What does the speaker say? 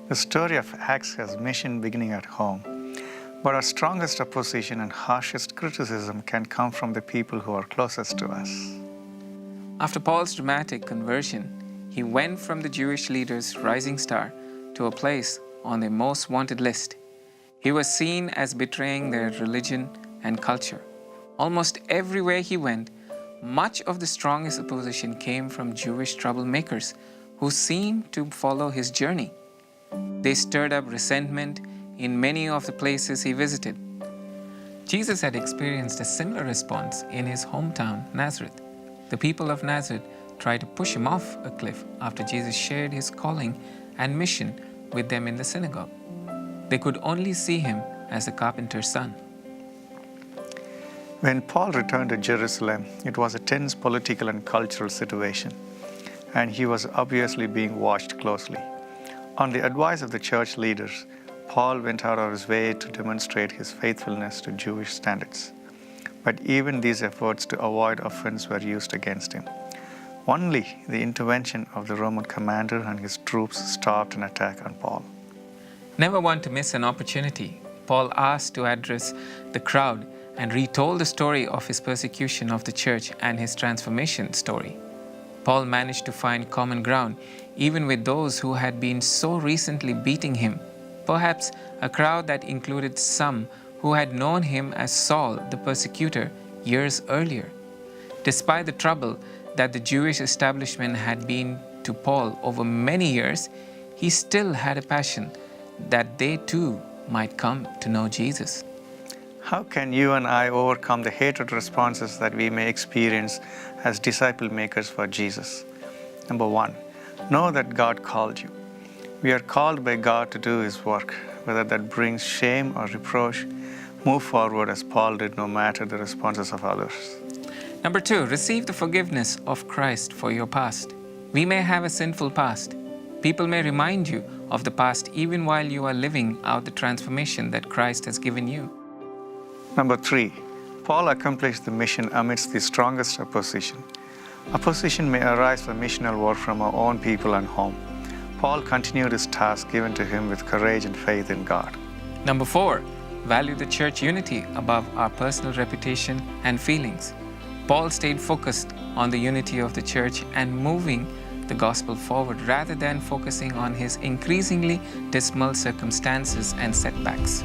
The story of Acts has mission beginning at home, but our strongest opposition and harshest criticism can come from the people who are closest to us. After Paul's dramatic conversion, he went from the Jewish leaders' rising star to a place on their most wanted list. He was seen as betraying their religion and culture. Almost everywhere he went, much of the strongest opposition came from Jewish troublemakers who seemed to follow his journey. They stirred up resentment in many of the places he visited. Jesus had experienced a similar response in his hometown, Nazareth. The people of Nazareth tried to push him off a cliff after Jesus shared his calling and mission with them in the synagogue. They could only see him as a carpenter's son. When Paul returned to Jerusalem, it was a tense political and cultural situation, and he was obviously being watched closely. On the advice of the church leaders, Paul went out of his way to demonstrate his faithfulness to Jewish standards. But even these efforts to avoid offense were used against him. Only the intervention of the Roman commander and his troops stopped an attack on Paul. Never one to miss an opportunity, Paul asked to address the crowd and retold the story of his persecution of the church and his transformation story. Paul managed to find common ground even with those who had been so recently beating him, perhaps a crowd that included some who had known him as Saul the persecutor years earlier. Despite the trouble that the Jewish establishment had been to Paul over many years, he still had a passion that they too might come to know Jesus. How can you and I overcome the hatred responses that we may experience as disciple makers for Jesus? Number one, know that God called you. We are called by God to do His work, whether that brings shame or reproach. Move forward as Paul did, no matter the responses of others. Number two, receive the forgiveness of Christ for your past. We may have a sinful past. People may remind you of the past even while you are living out the transformation that Christ has given you. Number three, Paul accomplished the mission amidst the strongest opposition. Opposition may arise for missional work from our own people and home. Paul continued his task given to him with courage and faith in God. Number four, value the church unity above our personal reputation and feelings. Paul stayed focused on the unity of the church and moving the gospel forward rather than focusing on his increasingly dismal circumstances and setbacks.